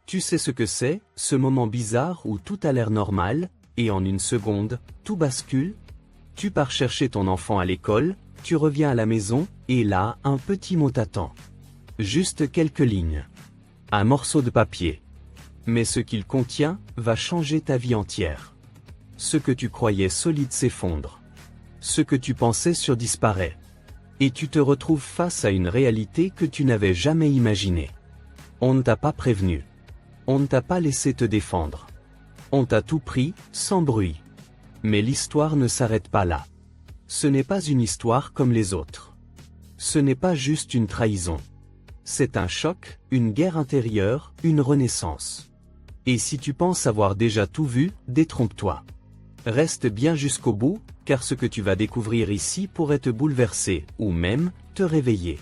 Tu sais ce que c'est, ce moment bizarre où tout a l'air normal, et en une seconde, tout bascule? Tu pars chercher ton enfant à l'école, tu reviens à la maison, et là, un petit mot t'attend. Juste quelques lignes. Un morceau de papier. Mais ce qu'il contient, va changer ta vie entière. Ce que tu croyais solide s'effondre. Ce que tu pensais sûr disparaît. Et tu te retrouves face à une réalité que tu n'avais jamais imaginée. On ne t'a pas prévenu. On ne t'a pas laissé te défendre. On t'a tout pris, sans bruit. Mais l'histoire ne s'arrête pas là. Ce n'est pas une histoire comme les autres. Ce n'est pas juste une trahison. C'est un choc, une guerre intérieure, une renaissance. Et si tu penses avoir déjà tout vu, détrompe-toi. Reste bien jusqu'au bout, car ce que tu vas découvrir ici pourrait te bouleverser, ou même, te réveiller.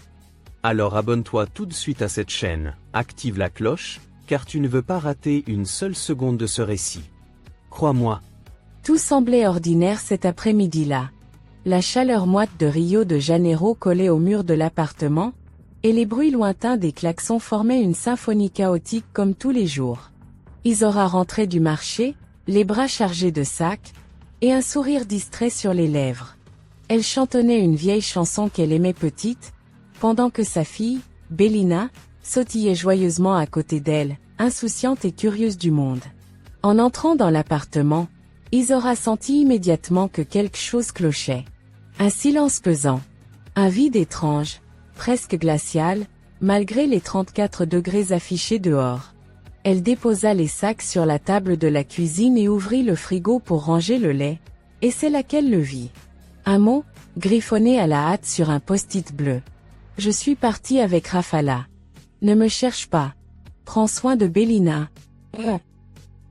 Alors abonne-toi tout de suite à cette chaîne, active la cloche, car tu ne veux pas rater une seule seconde de ce récit. Crois-moi. Tout semblait ordinaire cet après-midi-là. La chaleur moite de Rio de Janeiro collait au mur de l'appartement, et les bruits lointains des klaxons formaient une symphonie chaotique comme tous les jours. Isaura rentrait du marché, les bras chargés de sacs, et un sourire distrait sur les lèvres. Elle chantonnait une vieille chanson qu'elle aimait petite, pendant que sa fille, Bélina, sautillait joyeusement à côté d'elle, insouciante et curieuse du monde. En entrant dans l'appartement, Isaura sentit immédiatement que quelque chose clochait. Un silence pesant. Un vide étrange, presque glacial, malgré les 34 degrés affichés dehors. Elle déposa les sacs sur la table de la cuisine et ouvrit le frigo pour ranger le lait, et c'est là qu'elle le vit. Un mot, griffonné à la hâte sur un post-it bleu. Je suis partie avec Rafala. Ne me cherche pas. Prends soin de Bélina.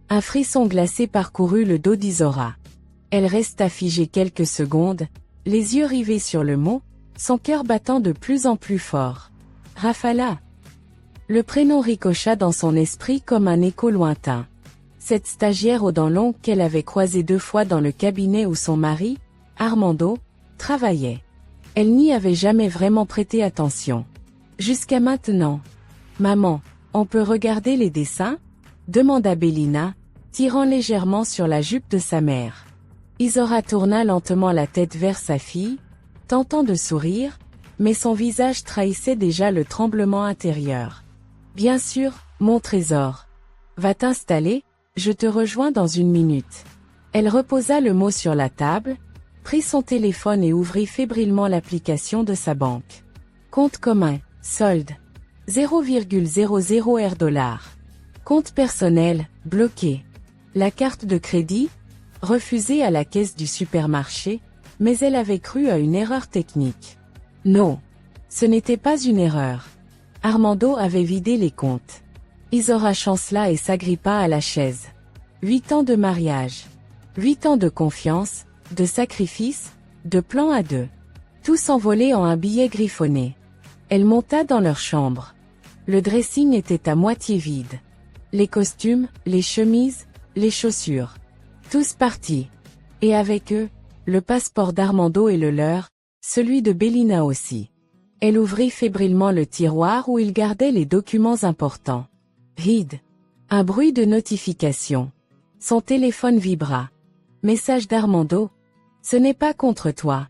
Un frisson glacé parcourut le dos d'Isaura. Elle resta figée quelques secondes, les yeux rivés sur le mot, son cœur battant de plus en plus fort. Rafala. Le prénom ricocha dans son esprit comme un écho lointain. Cette stagiaire aux dents longues qu'elle avait croisée 2 fois dans le cabinet où son mari, Armando, travaillait. Elle n'y avait jamais vraiment prêté attention. Jusqu'à maintenant. Maman, on peut regarder les dessins? Demanda Bélina, tirant légèrement sur la jupe de sa mère. Isaura tourna lentement la tête vers sa fille, tentant de sourire, mais son visage trahissait déjà le tremblement intérieur. Bien sûr, mon trésor. Va t'installer, je te rejoins dans 1 minute. Elle reposa le mot sur la table, prit son téléphone et ouvrit fébrilement l'application de sa banque. Compte commun, solde. 0,00 $. Compte personnel, bloqué. La carte de crédit, refusée à la caisse du supermarché, mais elle avait cru à une erreur technique. Non. Ce n'était pas une erreur. Armando avait vidé les comptes. Isaura chancela et s'agrippa à la chaise. 8 ans de mariage. 8 ans de confiance, de sacrifice, de plan à 2. Tout s'envolait en un billet griffonné. Elle monta dans leur chambre. Le dressing était à moitié vide. Les costumes, les chemises, les chaussures. Tous partis. Et avec eux, le passeport d'Armando et le leur, celui de Bélina aussi. Elle ouvrit fébrilement le tiroir où il gardait les documents importants. Vide. Un bruit de notification. Son téléphone vibra. Message d'Armando. Ce n'est pas contre toi.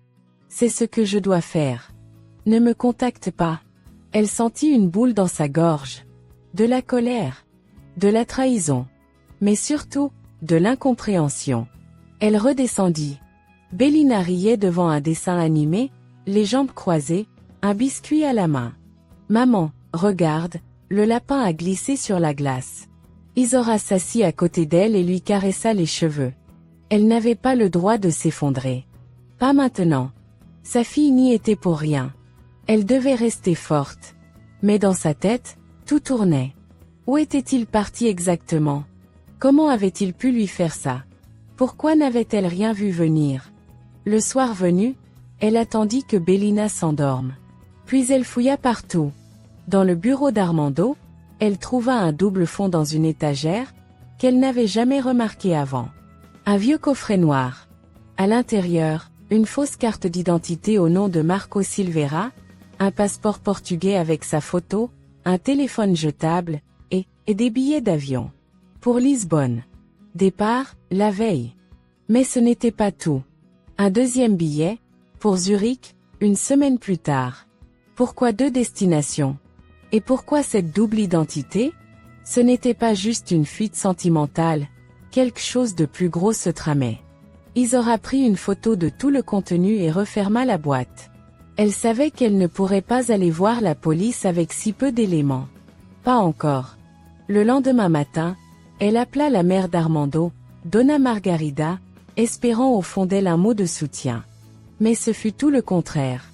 C'est ce que je dois faire. Ne me contacte pas. Elle sentit une boule dans sa gorge. De la colère. De la trahison. Mais surtout, de l'incompréhension. Elle redescendit. Bélina riait devant un dessin animé, les jambes croisées, un biscuit à la main. Maman, regarde, le lapin a glissé sur la glace. Isaura s'assit à côté d'elle et lui caressa les cheveux. Elle n'avait pas le droit de s'effondrer. Pas maintenant. Sa fille n'y était pour rien. Elle devait rester forte. Mais dans sa tête, tout tournait. Où était-il parti exactement? Comment avait-il pu lui faire ça? Pourquoi n'avait-elle rien vu venir? Le soir venu, elle attendit que Bélina s'endorme. Puis elle fouilla partout. Dans le bureau d'Armando, elle trouva un double fond dans une étagère, qu'elle n'avait jamais remarqué avant. Un vieux coffret noir. À l'intérieur, une fausse carte d'identité au nom de Marco Silveira, un passeport portugais avec sa photo, un téléphone jetable, et et des billets d'avion. Pour Lisbonne. Départ, la veille. Mais ce n'était pas tout. Un deuxième billet, pour Zurich, une semaine plus tard. Pourquoi 2 destinations? Et pourquoi cette double identité? Ce n'était pas juste une fuite sentimentale, quelque chose de plus gros se tramait. Isaura prit une photo de tout le contenu et referma la boîte. Elle savait qu'elle ne pourrait pas aller voir la police avec si peu d'éléments. Pas encore. Le lendemain matin, elle appela la mère d'Armando, Donna Margarida, espérant au fond d'elle un mot de soutien. Mais ce fut tout le contraire.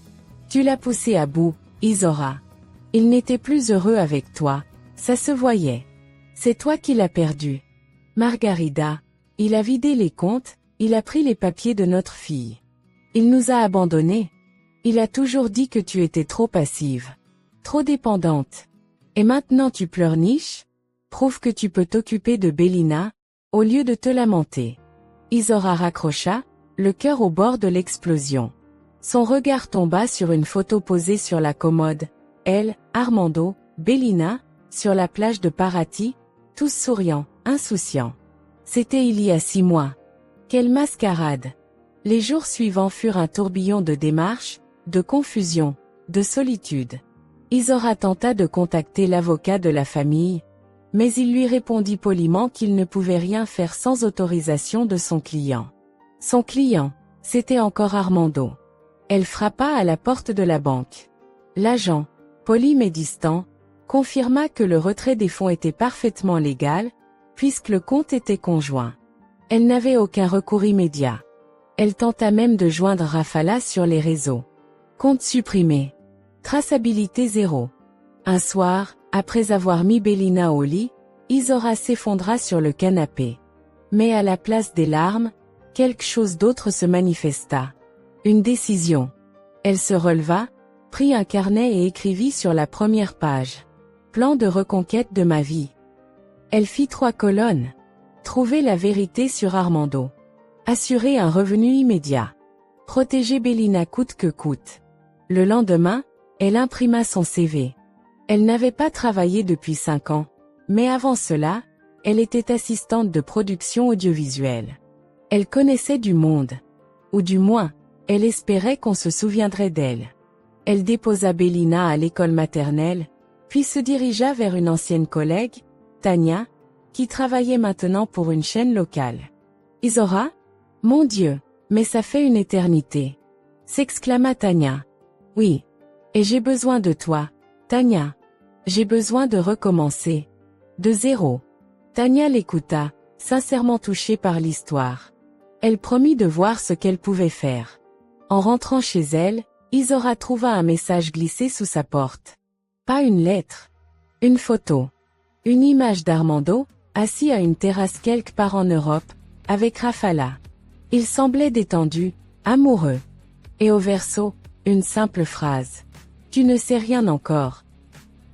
Tu l'as poussé à bout, Isaura. Il n'était plus heureux avec toi, ça se voyait. C'est toi qui l'as perdu. Margarida, il a vidé les comptes, il a pris les papiers de notre fille. Il nous a abandonnés. Il a toujours dit que tu étais trop passive. Trop dépendante. Et maintenant tu pleurniches? Prouve que tu peux t'occuper de Bélina, au lieu de te lamenter. Isaura raccrocha, le cœur au bord de l'explosion. Son regard tomba sur une photo posée sur la commode. Elle, Armando, Bélina, sur la plage de Paraty, tous souriants, insouciants. C'était il y a 6 mois. Quelle mascarade! Les jours suivants furent un tourbillon de démarches, de confusion, de solitude. Isaura tenta de contacter l'avocat de la famille, mais il lui répondit poliment qu'il ne pouvait rien faire sans autorisation de son client. Son client, c'était encore Armando. Elle frappa à la porte de la banque. L'agent, poli mais distant, confirma que le retrait des fonds était parfaitement légal, puisque le compte était conjoint. Elle n'avait aucun recours immédiat. Elle tenta même de joindre Rafala sur les réseaux. Compte supprimé. Traçabilité 0. Un soir, après avoir mis Bélina au lit, Isaura s'effondra sur le canapé. Mais à la place des larmes, quelque chose d'autre se manifesta. Une décision. Elle se releva, prit un carnet et écrivit sur la première page. Plan de reconquête de ma vie. Elle fit 3 colonnes. Trouver la vérité sur Armando. Assurer un revenu immédiat. Protéger Bélina coûte que coûte. Le lendemain, elle imprima son CV. Elle n'avait pas travaillé depuis 5 ans, mais avant cela, elle était assistante de production audiovisuelle. Elle connaissait du monde. Ou du moins, elle espérait qu'on se souviendrait d'elle. Elle déposa Bélina à l'école maternelle, puis se dirigea vers une ancienne collègue, Tania, qui travaillait maintenant pour une chaîne locale. « Isaura? Mon Dieu, mais ça fait une éternité !» s'exclama Tania. « Oui. Et j'ai besoin de toi, Tania. J'ai besoin de recommencer. De zéro. » Tania l'écouta, sincèrement touchée par l'histoire. Elle promit de voir ce qu'elle pouvait faire. En rentrant chez elle, Isaura trouva un message glissé sous sa porte. Pas une lettre. Une photo. Une image d'Armando, assis à une terrasse quelque part en Europe, avec Rafala. Il semblait détendu, amoureux. Et au verso, une simple phrase. « Tu ne sais rien encore. »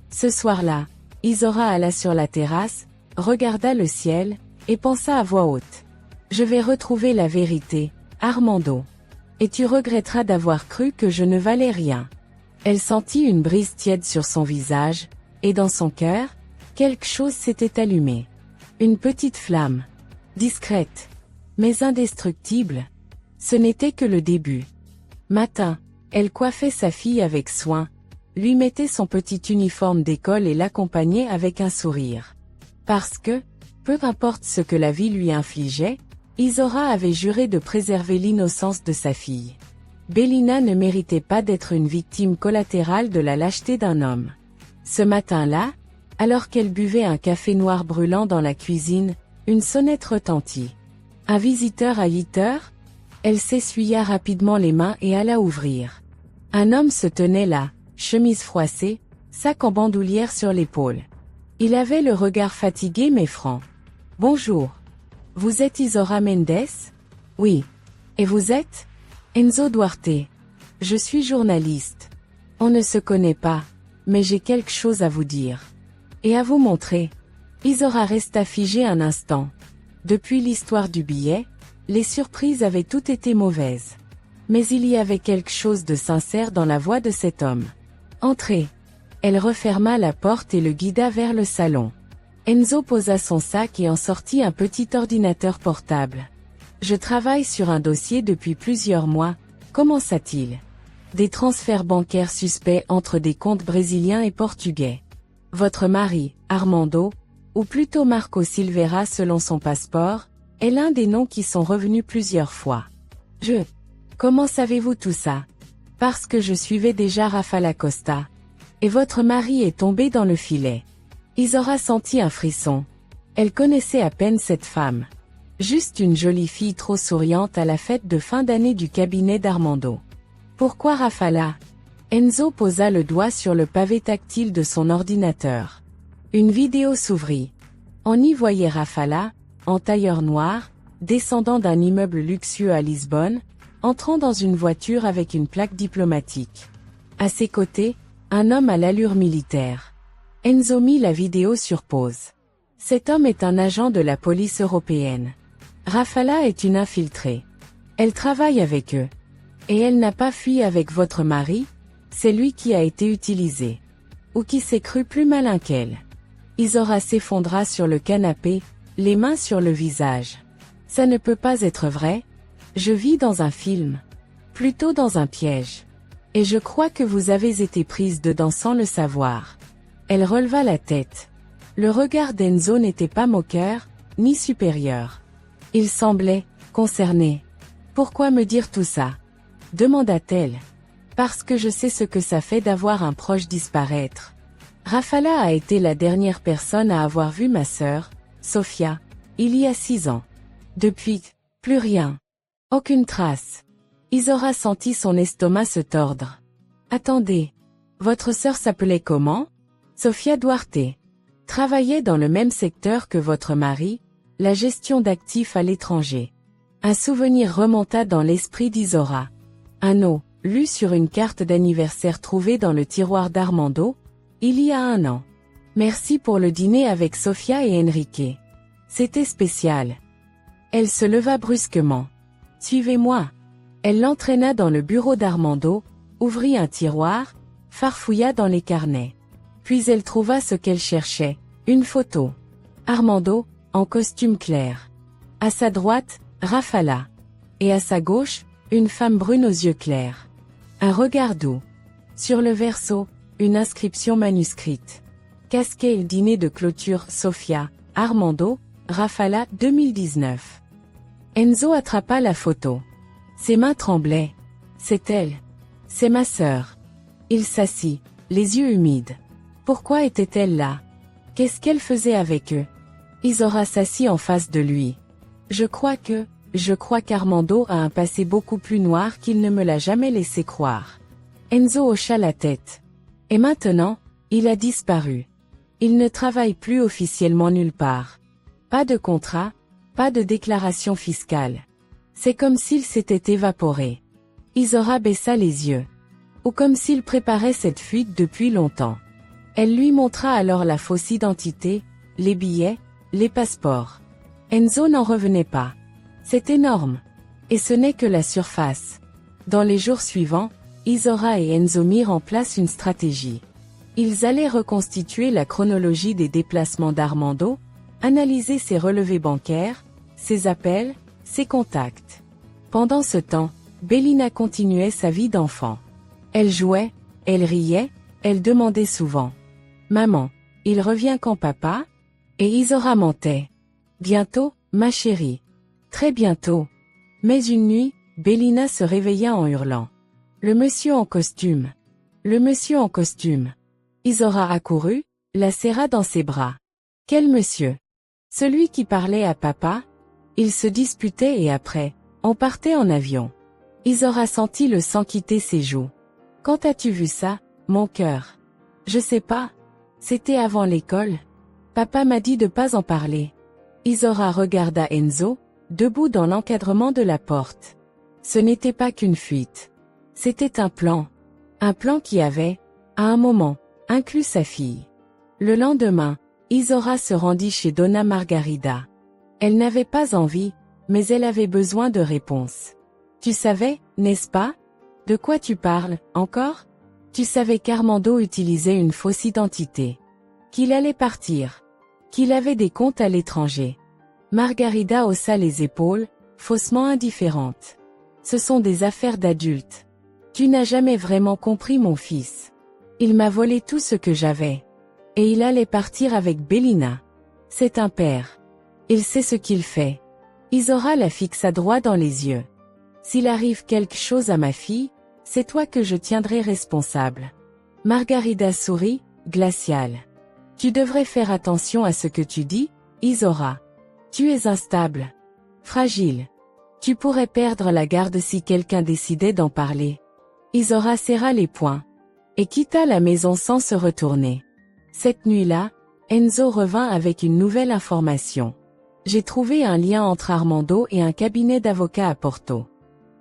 Ce soir-là, Isaura alla sur la terrasse, regarda le ciel, et pensa à voix haute. « Je vais retrouver la vérité, Armando. Et tu regretteras d'avoir cru que je ne valais rien. » Elle sentit une brise tiède sur son visage, et dans son cœur, quelque chose s'était allumé. Une petite flamme. Discrète. Mais indestructible. Ce n'était que le début. Matin, elle coiffait sa fille avec soin, lui mettait son petit uniforme d'école et l'accompagnait avec un sourire. Parce que, peu importe ce que la vie lui infligeait, Isaura avait juré de préserver l'innocence de sa fille. Bélina ne méritait pas d'être une victime collatérale de la lâcheté d'un homme. Ce matin-là, alors qu'elle buvait un café noir brûlant dans la cuisine, une sonnette retentit. Un visiteur à 8 heures? Elle s'essuya rapidement les mains et alla ouvrir. Un homme se tenait là, chemise froissée, sac en bandoulière sur l'épaule. Il avait le regard fatigué mais franc. « Bonjour. Vous êtes Isaura Mendes? »« Oui. Et vous êtes ?»« Enzo Duarte. Je suis journaliste. On ne se connaît pas, mais j'ai quelque chose à vous dire. Et à vous montrer. » Isaura resta figée un instant. Depuis l'histoire du billet, les surprises avaient toutes été mauvaises. Mais il y avait quelque chose de sincère dans la voix de cet homme. « Entrez. » Elle referma la porte et le guida vers le salon. Enzo posa son sac et en sortit un petit ordinateur portable. Je travaille sur un dossier depuis plusieurs mois, commença-t-il. Des transferts bancaires suspects entre des comptes brésiliens et portugais. Votre mari, Armando, ou plutôt Marco Silveira selon son passeport, est l'un des noms qui sont revenus plusieurs fois. Comment savez-vous tout ça? Parce que je suivais déjà Rafaela Costa. Et votre mari est tombé dans le filet. Isaura sentit un frisson. Elle connaissait à peine cette femme. Juste une jolie fille trop souriante à la fête de fin d'année du cabinet d'Armando. Pourquoi Rafaela? Enzo posa le doigt sur le pavé tactile de son ordinateur. Une vidéo s'ouvrit. On y voyait Rafaela, en tailleur noir, descendant d'un immeuble luxueux à Lisbonne, entrant dans une voiture avec une plaque diplomatique. À ses côtés, un homme à l'allure militaire. Enzo mit la vidéo sur pause. Cet homme est un agent de la police européenne. Rafaela est une infiltrée. Elle travaille avec eux. Et elle n'a pas fui avec votre mari, c'est lui qui a été utilisé. Ou qui s'est cru plus malin qu'elle. Isaura s'effondra sur le canapé, les mains sur le visage. Ça ne peut pas être vrai. Je vis dans un film. Plutôt dans un piège. Et je crois que vous avez été prise dedans sans le savoir. Elle releva la tête. Le regard d'Enzo n'était pas moqueur, ni supérieur. Il semblait concerné. Pourquoi me dire tout ça? Demanda-t-elle. Parce que je sais ce que ça fait d'avoir un proche disparaître. Rafaela a été la dernière personne à avoir vu ma sœur, Sofia, il y a 6 ans. Depuis, plus rien. Aucune trace. Isaura sentit son estomac se tordre. Attendez. Votre sœur s'appelait comment? Sofia Duarte. Travaillait dans le même secteur que votre mari, la gestion d'actifs à l'étranger. Un souvenir remonta dans l'esprit d'Isaura. Un nom, lu sur une carte d'anniversaire trouvée dans le tiroir d'Armando, il y a 1 an. Merci pour le dîner avec Sofia et Enrique. C'était spécial. Elle se leva brusquement. Suivez-moi. Elle l'entraîna dans le bureau d'Armando, ouvrit un tiroir, farfouilla dans les carnets. Puis elle trouva ce qu'elle cherchait, une photo. Armando, en costume clair. À sa droite, Rafaela. Et à sa gauche, une femme brune aux yeux clairs. Un regard doux. Sur le verso, une inscription manuscrite. Casquet le dîner de clôture Sofia, Armando, Rafaela 2019. Enzo attrapa la photo. Ses mains tremblaient. C'est elle. C'est ma sœur. Il s'assit, les yeux humides. Pourquoi était-elle là? Qu'est-ce qu'elle faisait avec eux? Isaura s'assit en face de lui. Je crois qu'Armando a un passé beaucoup plus noir qu'il ne me l'a jamais laissé croire. Enzo hocha la tête. Et maintenant, il a disparu. Il ne travaille plus officiellement nulle part. Pas de contrat, pas de déclaration fiscale. C'est comme s'il s'était évaporé. Isaura baissa les yeux. Ou comme s'il préparait cette fuite depuis longtemps. Elle lui montra alors la fausse identité, les billets, les passeports. Enzo n'en revenait pas. C'est énorme. Et ce n'est que la surface. Dans les jours suivants, Isaura et Enzo mirent en place une stratégie. Ils allaient reconstituer la chronologie des déplacements d'Armando, analyser ses relevés bancaires, ses appels, ses contacts. Pendant ce temps, Bellina continuait sa vie d'enfant. Elle jouait, elle riait, elle demandait souvent. « Maman, il revient quand papa ?» Et Isaura mentait. « Bientôt, ma chérie. » Très bientôt. Mais une nuit, Bellina se réveilla en hurlant. « Le monsieur en costume. Le monsieur en costume. » Isaura accourut, la serra dans ses bras. « Quel monsieur? Celui qui parlait à papa ?» Ils se disputaient et après, on partait en avion. Isaura sentit le sang quitter ses joues. « Quand as-tu vu ça, mon cœur? »« Je sais pas. C'était avant l'école. Papa m'a dit de pas en parler. » Isaura regarda Enzo, debout dans l'encadrement de la porte. Ce n'était pas qu'une fuite. C'était un plan. Un plan qui avait, à un moment, inclus sa fille. Le lendemain, Isaura se rendit chez Donna Margarida. Elle n'avait pas envie, mais elle avait besoin de réponses. « Tu savais, n'est-ce pas? De quoi tu parles, encore? Tu savais qu'Armando utilisait une fausse identité. Qu'il allait partir. Qu'il avait des comptes à l'étranger. Margarida haussa les épaules, faussement indifférente. Ce sont des affaires d'adultes. Tu n'as jamais vraiment compris mon fils. Il m'a volé tout ce que j'avais. Et il allait partir avec Bélina. C'est un père. Il sait ce qu'il fait. Isora la fixa droit dans les yeux. S'il arrive quelque chose à ma fille, c'est toi que je tiendrai responsable. Margarida sourit, glaciale. Tu devrais faire attention à ce que tu dis, Isora. Tu es instable. Fragile. Tu pourrais perdre la garde si quelqu'un décidait d'en parler. Isora serra les poings. Et quitta la maison sans se retourner. Cette nuit-là, Enzo revint avec une nouvelle information. J'ai trouvé un lien entre Armando et un cabinet d'avocats à Porto.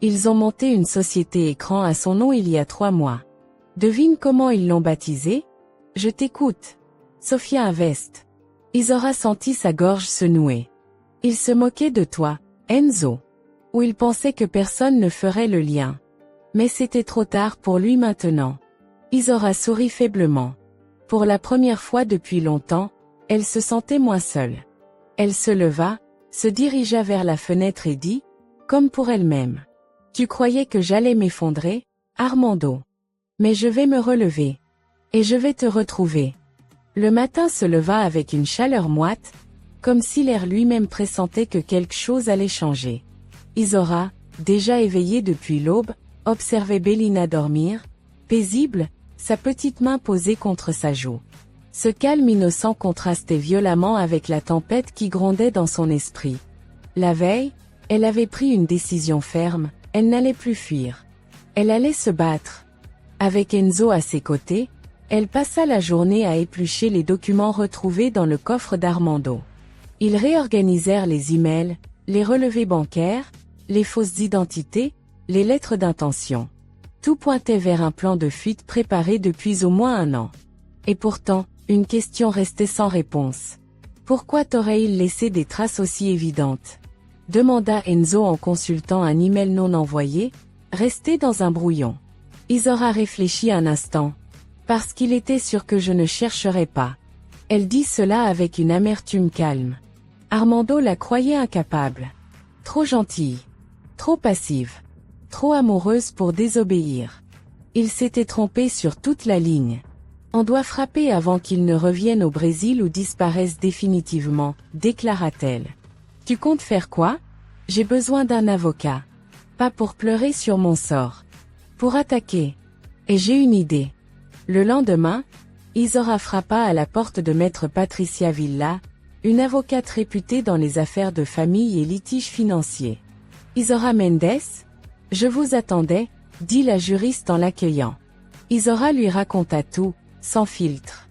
Ils ont monté une société écran à son nom il y a 3 mois. Devine comment ils l'ont baptisé? Je t'écoute. Sofia Invest. Isora sentit sa gorge se nouer. Il se moquait de toi, Enzo. Ou il pensait que personne ne ferait le lien. Mais c'était trop tard pour lui maintenant. Isora sourit faiblement. Pour la première fois depuis longtemps, elle se sentait moins seule. Elle se leva, se dirigea vers la fenêtre et dit, comme pour elle-même. Tu croyais que j'allais m'effondrer, Armando. Mais je vais me relever. Et je vais te retrouver. Le matin se leva avec une chaleur moite, comme si l'air lui-même pressentait que quelque chose allait changer. Isora, déjà éveillée depuis l'aube, observait Bélina dormir, paisible, sa petite main posée contre sa joue. Ce calme innocent contrastait violemment avec la tempête qui grondait dans son esprit. La veille, elle avait pris une décision ferme, elle n'allait plus fuir. Elle allait se battre. Avec Enzo à ses côtés, elle passa la journée à éplucher les documents retrouvés dans le coffre d'Armando. Ils réorganisèrent les emails, les relevés bancaires, les fausses identités, les lettres d'intention. Tout pointait vers un plan de fuite préparé depuis au moins 1 an. Et pourtant, une question restait sans réponse. Pourquoi t'aurait-il laissé des traces aussi évidentes? Demanda Enzo en consultant un email non envoyé, resté dans un brouillon. Isora réfléchit un instant. Parce qu'il était sûr que je ne chercherais pas. Elle dit cela avec une amertume calme. Armando la croyait incapable. Trop gentille. Trop passive. Trop amoureuse pour désobéir. Il s'était trompé sur toute la ligne. On doit frapper avant qu'il ne revienne au Brésil ou disparaisse définitivement, déclara-t-elle. Tu comptes faire quoi? J'ai besoin d'un avocat. Pas pour pleurer sur mon sort. Pour attaquer. Et j'ai une idée. Le lendemain, Isora frappa à la porte de maître Patricia Villa, une avocate réputée dans les affaires de famille et litiges financiers. Isora Mendes? Je vous attendais, dit la juriste en l'accueillant. Isora lui raconta tout, sans filtre.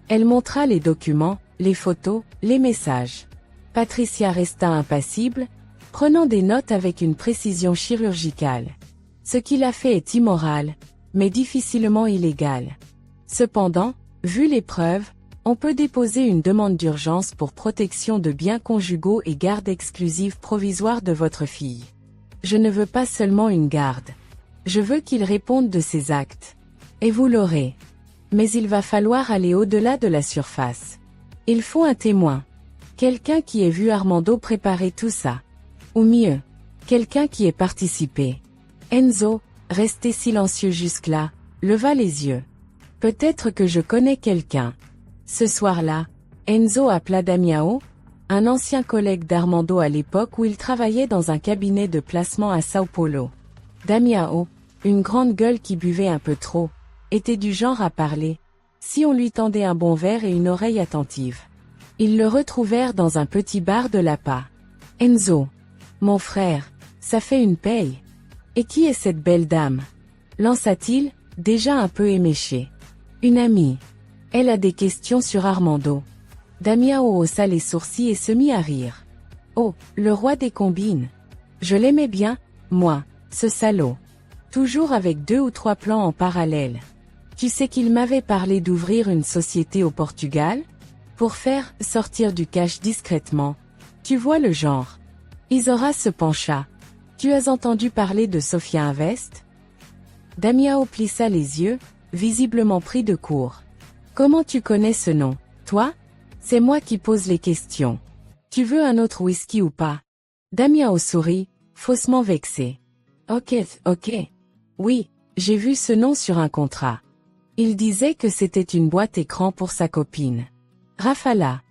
Elle montra les documents, les photos, les messages. Patricia resta impassible, prenant des notes avec une précision chirurgicale. Ce qu'il a fait est immoral, mais difficilement illégal. Cependant, vu les preuves, on peut déposer une demande d'urgence pour protection de biens conjugaux et garde exclusive provisoire de votre fille. Je ne veux pas seulement une garde. Je veux qu'il réponde de ses actes. Et vous l'aurez. Mais il va falloir aller au-delà de la surface. Il faut un témoin. Quelqu'un qui ait vu Armando préparer tout ça. Ou mieux, quelqu'un qui ait participé. Enzo, resté silencieux jusque-là, leva les yeux. Peut-être que je connais quelqu'un. Ce soir-là, Enzo appela Damiao, un ancien collègue d'Armando à l'époque où il travaillait dans un cabinet de placement à Sao Paulo. Damiao, une grande gueule qui buvait un peu trop, était du genre à parler, si on lui tendait un bon verre et une oreille attentive. Ils le retrouvèrent dans un petit bar de Lapa. Enzo, mon frère, ça fait une paye. Et qui est cette belle dame? Lança-t-il, déjà un peu éméché. Une amie. Elle a des questions sur Armando. Damiao haussa les sourcils et se mit à rire. Oh, le roi des combines. Je l'aimais bien, moi, ce salaud. Toujours avec 2 ou 3 plans en parallèle. Tu sais qu'il m'avait parlé d'ouvrir une société au Portugal? Pour faire sortir du cash discrètement. Tu vois le genre. Isora se pencha. Tu as entendu parler de Sofia Invest? Damiao plissa les yeux, visiblement pris de court. Comment tu connais ce nom, toi? C'est moi qui pose les questions. Tu veux un autre whisky ou pas? Damiao sourit, faussement vexé. Ok. Oui, j'ai vu ce nom sur un contrat. Il disait que c'était une boîte écran pour sa copine. Rafala.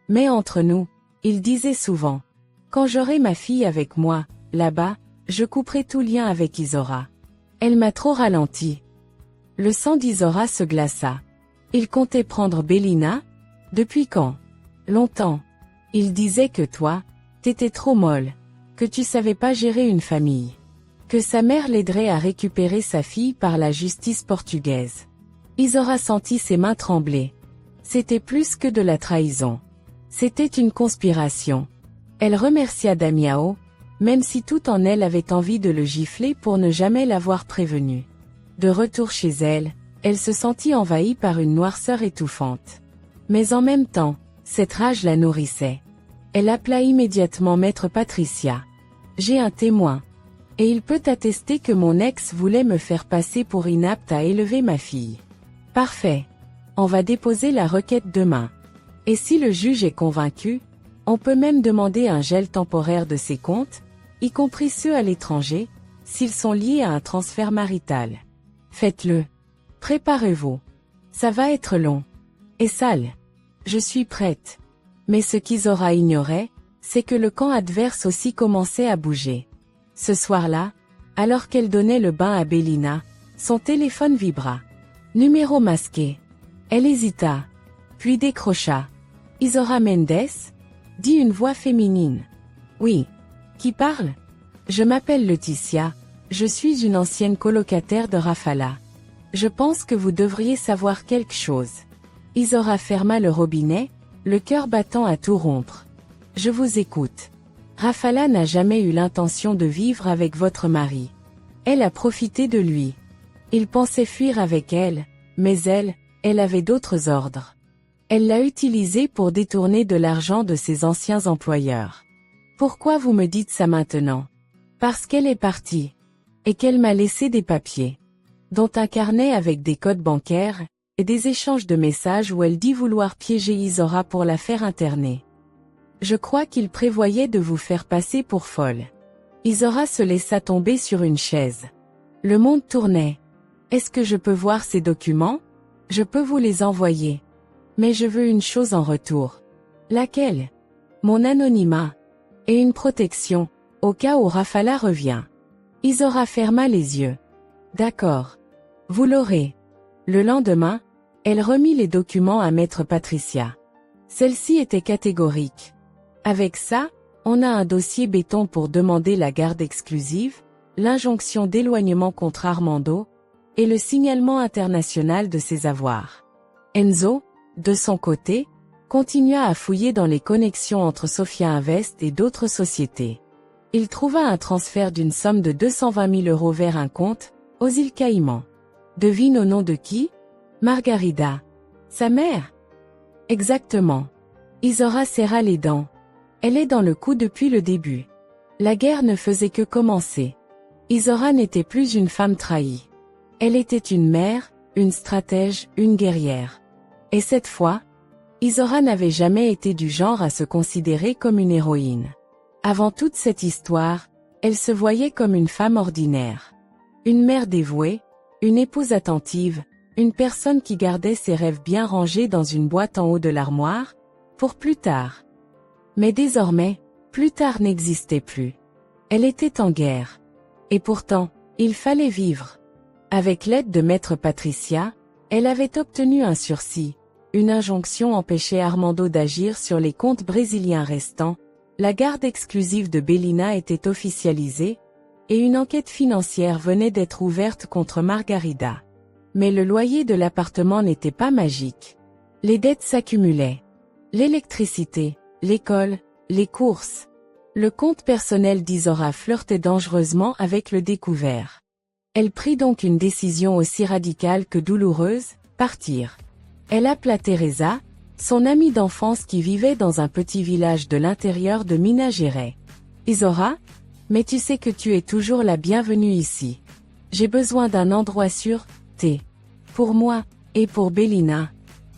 Mais entre nous, il disait souvent. Quand j'aurai ma fille avec moi, là-bas, je couperai tout lien avec Isora. Elle m'a trop ralenti. Le sang d'Isora se glaça. Il comptait prendre Bélina? Depuis quand? Longtemps. Il disait que toi, t'étais trop molle, que tu savais pas gérer une famille, que sa mère l'aiderait à récupérer sa fille par la justice portugaise. Isora sentit ses mains trembler. C'était plus que de la trahison. C'était une conspiration. Elle remercia Damiao, même si tout en elle avait envie de le gifler pour ne jamais l'avoir prévenu. De retour chez elle, elle se sentit envahie par une noirceur étouffante. Mais en même temps, cette rage la nourrissait. Elle appela immédiatement Maître Patricia. J'ai un témoin. Et il peut attester que mon ex voulait me faire passer pour inapte à élever ma fille. Parfait. On va déposer la requête demain. Et si le juge est convaincu, on peut même demander un gel temporaire de ses comptes, y compris ceux à l'étranger, s'ils sont liés à un transfert marital. Faites-le. Préparez-vous. Ça va être long. Et sale. Je suis prête. Mais ce qu'Isora ignorait, c'est que le camp adverse aussi commençait à bouger. Ce soir-là, alors qu'elle donnait le bain à Bélina, son téléphone vibra. Numéro masqué. Elle hésita, puis décrocha. Isora Mendes? Dit une voix féminine. Oui. Qui parle? Je m'appelle Laetitia, je suis une ancienne colocataire de Rafala. Je pense que vous devriez savoir quelque chose. Isora ferma le robinet, le cœur battant à tout rompre. Je vous écoute. Rafala n'a jamais eu l'intention de vivre avec votre mari. Elle a profité de lui. Il pensait fuir avec elle, mais elle avait d'autres ordres. Elle l'a utilisé pour détourner de l'argent de ses anciens employeurs. Pourquoi vous me dites ça maintenant? Parce qu'elle est partie. Et qu'elle m'a laissé des papiers. Dont un carnet avec des codes bancaires, et des échanges de messages où elle dit vouloir piéger Isora pour la faire interner. Je crois qu'il prévoyait de vous faire passer pour folle. Isora se laissa tomber sur une chaise. Le monde tournait. Est-ce que je peux voir ces documents? Je peux vous les envoyer. Mais je veux une chose en retour. Laquelle? Mon anonymat. Et une protection, au cas où Rafala revient. Isora ferma les yeux. D'accord. Vous l'aurez. Le lendemain, elle remit les documents à Maître Patricia. Celle-ci était catégorique. Avec ça, on a un dossier béton pour demander la garde exclusive, l'injonction d'éloignement contre Armando, et le signalement international de ses avoirs. Enzo, de son côté, continua à fouiller dans les connexions entre Sophia Invest et d'autres sociétés. Il trouva un transfert d'une somme de 220 000 € vers un compte, aux îles Caïmans. Devine au nom de qui? Margarida. Sa mère? Exactement. Isora serra les dents. Elle est dans le coup depuis le début. La guerre ne faisait que commencer. Isora n'était plus une femme trahie. Elle était une mère, une stratège, une guerrière. Et cette fois, Isora n'avait jamais été du genre à se considérer comme une héroïne. Avant toute cette histoire, elle se voyait comme une femme ordinaire. Une mère dévouée, une épouse attentive, une personne qui gardait ses rêves bien rangés dans une boîte en haut de l'armoire, pour plus tard. Mais désormais, plus tard n'existait plus. Elle était en guerre. Et pourtant, il fallait vivre. Avec l'aide de Maître Patricia, elle avait obtenu un sursis. Une injonction empêchait Armando d'agir sur les comptes brésiliens restants, la garde exclusive de Bélina était officialisée, et une enquête financière venait d'être ouverte contre Margarida. Mais le loyer de l'appartement n'était pas magique. Les dettes s'accumulaient. L'électricité, l'école, les courses. Le compte personnel d'Isora flirtait dangereusement avec le découvert. Elle prit donc une décision aussi radicale que douloureuse, partir. Elle appela Teresa, son amie d'enfance qui vivait dans un petit village de l'intérieur de Minas Gerais. Isora? Mais tu sais que tu es toujours la bienvenue ici. J'ai besoin d'un endroit sûr, pour moi, et pour Bélina.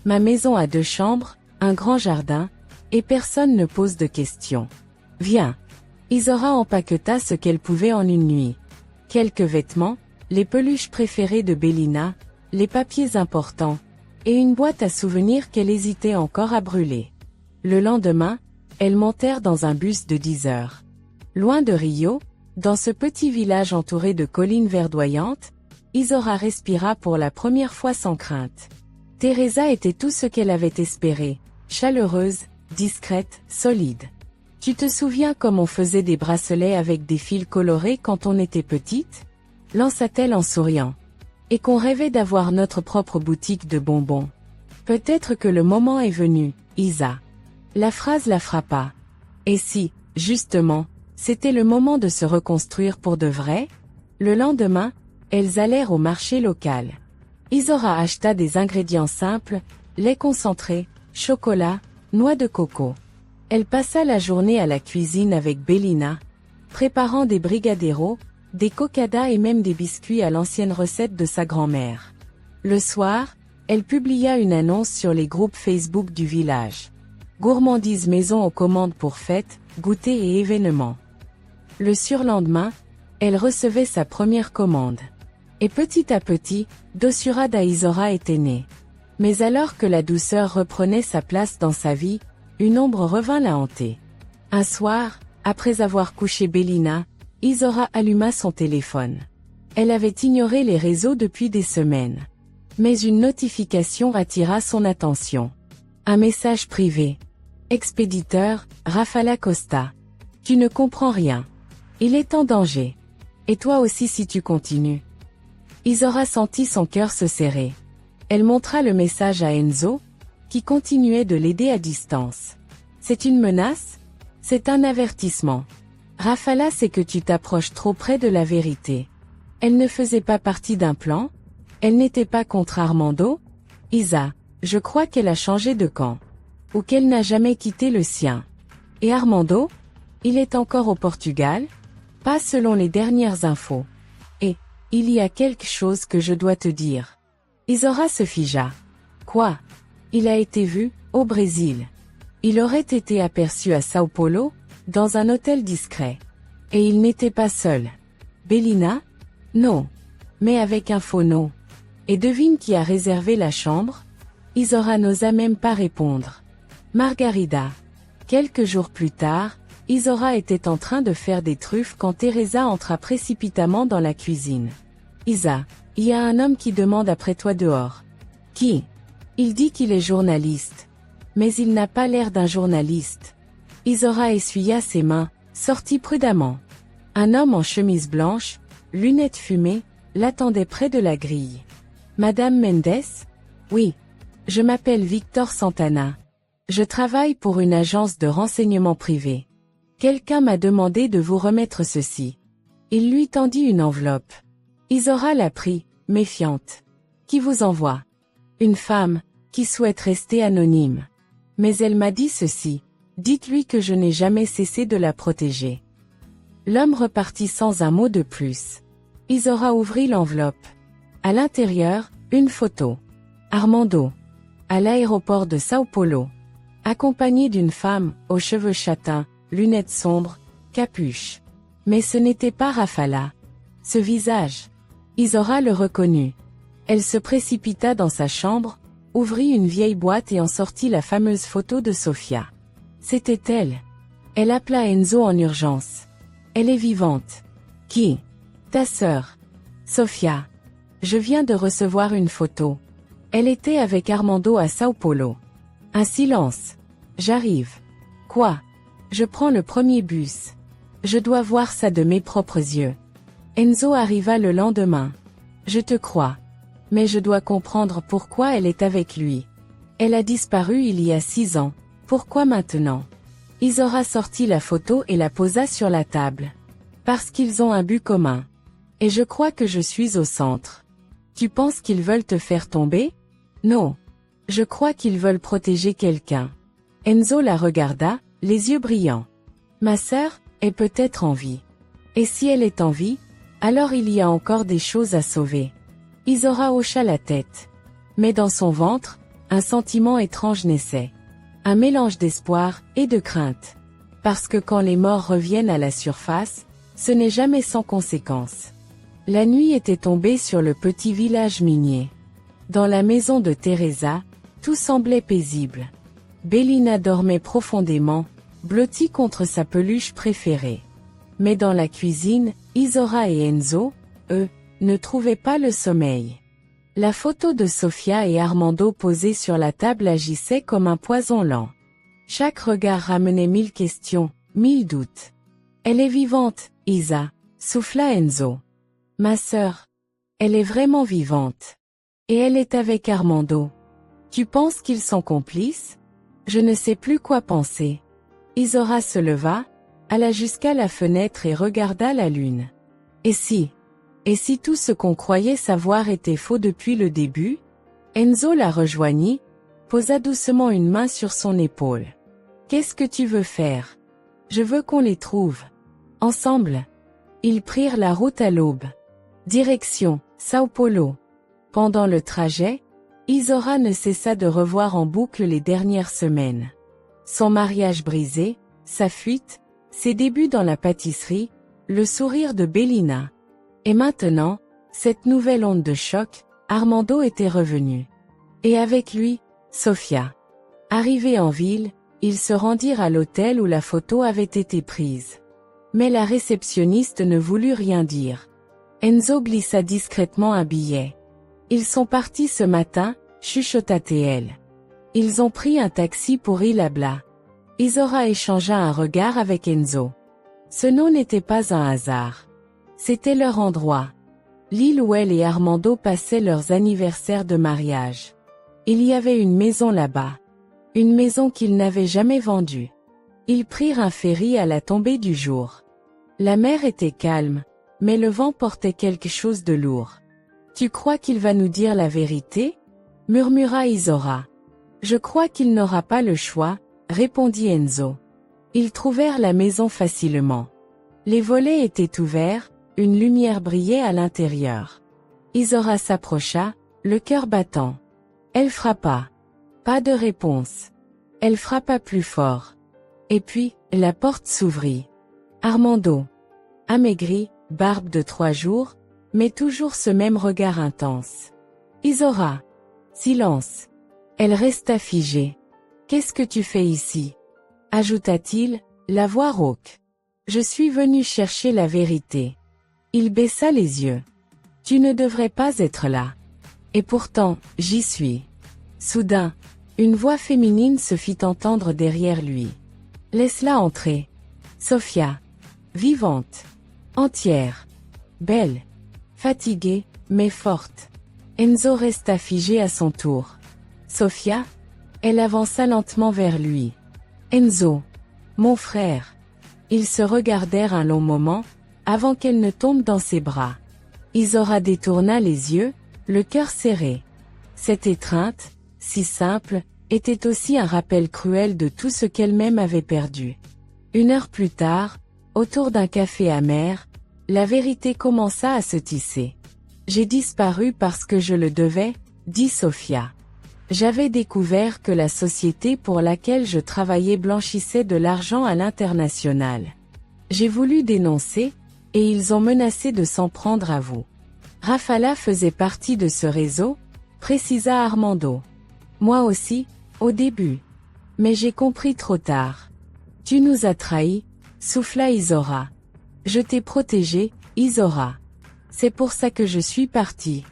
Ma maison a 2 chambres, un grand jardin, et personne ne pose de questions. Viens. Isora empaqueta ce qu'elle pouvait en une nuit. Quelques vêtements, les peluches préférées de Bélina, les papiers importants, et une boîte à souvenirs qu'elle hésitait encore à brûler. Le lendemain, elles montèrent dans un bus de 10 heures. Loin de Rio, dans ce petit village entouré de collines verdoyantes, Isora respira pour la première fois sans crainte. Teresa était tout ce qu'elle avait espéré, chaleureuse, discrète, solide. Tu te souviens comme on faisait des bracelets avec des fils colorés quand on était petite? Lança-t-elle en souriant. Et qu'on rêvait d'avoir notre propre boutique de bonbons. Peut-être que le moment est venu, Isa. La phrase la frappa. Et si, justement, c'était le moment de se reconstruire pour de vrai? Le lendemain, elles allèrent au marché local. Isora acheta des ingrédients simples, lait concentré, chocolat, noix de coco. Elle passa la journée à la cuisine avec Bélina, préparant des brigadeiros, des cocadas et même des biscuits à l'ancienne recette de sa grand-mère. Le soir, elle publia une annonce sur les groupes Facebook du village. Gourmandise maison aux commandes pour fêtes, goûters et événements. Le surlendemain, elle recevait sa première commande. Et petit à petit, Dossura da Isora était née. Mais alors que la douceur reprenait sa place dans sa vie, une ombre revint la hanter. Un soir, après avoir couché Bélina, Isora alluma son téléphone. Elle avait ignoré les réseaux depuis des semaines. Mais une notification attira son attention. Un message privé. Expéditeur, Rafala Costa. Tu ne comprends rien. Il est en danger. Et toi aussi si tu continues. Isora sentit son cœur se serrer. Elle montra le message à Enzo, qui continuait de l'aider à distance. C'est une menace? C'est un avertissement. Rafala sait que tu t'approches trop près de la vérité. Elle ne faisait pas partie d'un plan? Elle n'était pas contre Armando? Isa, je crois qu'elle a changé de camp. Ou qu'elle n'a jamais quitté le sien. Et Armando? Il est encore au Portugal? Pas selon les dernières infos. Et, il y a quelque chose que je dois te dire. Isora se figea. Quoi? Il a été vu, au Brésil. Il aurait été aperçu à Sao Paulo, dans un hôtel discret. Et il n'était pas seul. Bélina? Non. Mais avec un faux nom. Et devine qui a réservé la chambre? Isora n'osa même pas répondre. Margarida. Quelques jours plus tard, Isora était en train de faire des truffes quand Teresa entra précipitamment dans la cuisine. Isa, il y a un homme qui demande après toi dehors. Qui? Il dit qu'il est journaliste. Mais il n'a pas l'air d'un journaliste. Isora essuya ses mains, sortit prudemment. Un homme en chemise blanche, lunettes fumées, l'attendait près de la grille. Madame Mendes? Oui. Je m'appelle Victor Santana. Je travaille pour une agence de renseignement privé. Quelqu'un m'a demandé de vous remettre ceci. Il lui tendit une enveloppe. Isora la prit, méfiante. Qui vous envoie? Une femme, qui souhaite rester anonyme. Mais elle m'a dit ceci. Dites-lui que je n'ai jamais cessé de la protéger. L'homme repartit sans un mot de plus. Isora ouvrit l'enveloppe. À l'intérieur, une photo. Armando. À l'aéroport de Sao Paulo. Accompagné d'une femme, aux cheveux châtains, lunettes sombres, capuche. Mais ce n'était pas Rafala. Ce visage. Isora le reconnut. Elle se précipita dans sa chambre, ouvrit une vieille boîte et en sortit la fameuse photo de Sofia. C'était elle. Elle appela Enzo en urgence. Elle est vivante. Qui? Ta sœur. Sofia. Je viens de recevoir une photo. Elle était avec Armando à Sao Paulo. Un silence. J'arrive. Quoi? Je prends le premier bus. Je dois voir ça de mes propres yeux. Enzo arriva le lendemain. Je te crois. Mais je dois comprendre pourquoi elle est avec lui. Elle a disparu il y a 6 ans. Pourquoi maintenant? Isora sortit la photo et la posa sur la table. Parce qu'ils ont un but commun. Et je crois que je suis au centre. Tu penses qu'ils veulent te faire tomber? Non. Je crois qu'ils veulent protéger quelqu'un. Enzo la regarda, les yeux brillants. Ma sœur est peut-être en vie. Et si elle est en vie, alors il y a encore des choses à sauver. Isora hocha la tête. Mais dans son ventre, un sentiment étrange naissait. Un mélange d'espoir et de crainte. Parce que quand les morts reviennent à la surface, ce n'est jamais sans conséquence. La nuit était tombée sur le petit village minier. Dans la maison de Teresa, tout semblait paisible. Bélina dormait profondément, blottie contre sa peluche préférée. Mais dans la cuisine, Isaura et Enzo, eux, ne trouvaient pas le sommeil. La photo de Sofia et Armando posée sur la table agissait comme un poison lent. Chaque regard ramenait 1000 questions, 1000 doutes. Elle est vivante, Isa, souffla Enzo. Ma sœur. Elle est vraiment vivante. Et elle est avec Armando. Tu penses qu'ils sont complices? Je ne sais plus quoi penser. Isaura se leva, alla jusqu'à la fenêtre et regarda la lune. Et si tout ce qu'on croyait savoir était faux depuis le début? Enzo la rejoignit, posa doucement une main sur son épaule. Qu'est-ce que tu veux faire? Je veux qu'on les trouve. Ensemble. Ils prirent la route à l'aube. Direction, Sao Paulo. Pendant le trajet, Isaura ne cessa de revoir en boucle les dernières semaines. Son mariage brisé, sa fuite, ses débuts dans la pâtisserie, le sourire de Bélina. Et maintenant, cette nouvelle onde de choc, Armando était revenu. Et avec lui, Sofia. Arrivés en ville, ils se rendirent à l'hôtel où la photo avait été prise. Mais la réceptionniste ne voulut rien dire. Enzo glissa discrètement un billet. Ils sont partis ce matin, chuchota TL. Ils ont pris un taxi pour Ilhabla. Isaura échangea un regard avec Enzo. Ce nom n'était pas un hasard. C'était leur endroit. L'île où elle et Armando passaient leurs anniversaires de mariage. Il y avait une maison là-bas. Une maison qu'ils n'avaient jamais vendue. Ils prirent un ferry à la tombée du jour. La mer était calme, mais le vent portait quelque chose de lourd. Tu crois qu'il va nous dire la vérité? Murmura Isaura. Je crois qu'il n'aura pas le choix, répondit Enzo. Ils trouvèrent la maison facilement. Les volets étaient ouverts, une lumière brillait à l'intérieur. Isaura s'approcha, le cœur battant. Elle frappa. Pas de réponse. Elle frappa plus fort. Et puis, la porte s'ouvrit. Armando. Amaigri, barbe de 3 jours, mais toujours ce même regard intense. Isaura. Silence. Elle resta figée. Qu'est-ce que tu fais ici? Ajouta-t-il, la voix rauque. Je suis venu chercher la vérité. Il baissa les yeux. Tu ne devrais pas être là. Et pourtant, j'y suis. Soudain, une voix féminine se fit entendre derrière lui. Laisse-la entrer. Sofia. Vivante. Entière. Belle. Fatiguée, mais forte. Enzo resta figé à son tour. Sofia? Elle avança lentement vers lui. Enzo. Mon frère. Ils se regardèrent un long moment, avant qu'elle ne tombe dans ses bras. Isaura détourna les yeux, le cœur serré. Cette étreinte, si simple, était aussi un rappel cruel de tout ce qu'elle-même avait perdu. 1 heure plus tard, autour d'un café amer, la vérité commença à se tisser. J'ai disparu parce que je le devais, dit Sofia. J'avais découvert que la société pour laquelle je travaillais blanchissait de l'argent à l'international. J'ai voulu dénoncer, et ils ont menacé de s'en prendre à vous. Rafala faisait partie de ce réseau, précisa Armando. Moi aussi, au début. Mais j'ai compris trop tard. Tu nous as trahis, souffla Isaura. Je t'ai protégé, Isaura. C'est pour ça que je suis partie.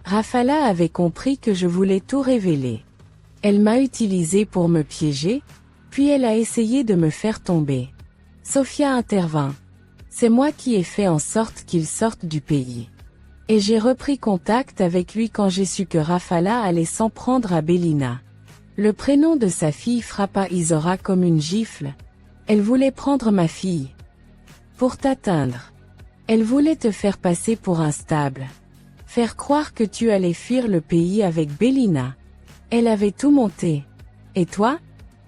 Rafala avait compris que je voulais tout révéler. Elle m'a utilisé pour me piéger, puis elle a essayé de me faire tomber. Sofia intervint. C'est moi qui ai fait en sorte qu'il sorte du pays. Et j'ai repris contact avec lui quand j'ai su que Rafala allait s'en prendre à Bélina. Le prénom de sa fille frappa Isaura comme une gifle. Elle voulait prendre ma fille. Pour t'atteindre. Elle voulait te faire passer pour instable. Faire croire que tu allais fuir le pays avec Bélina. Elle avait tout monté. Et toi?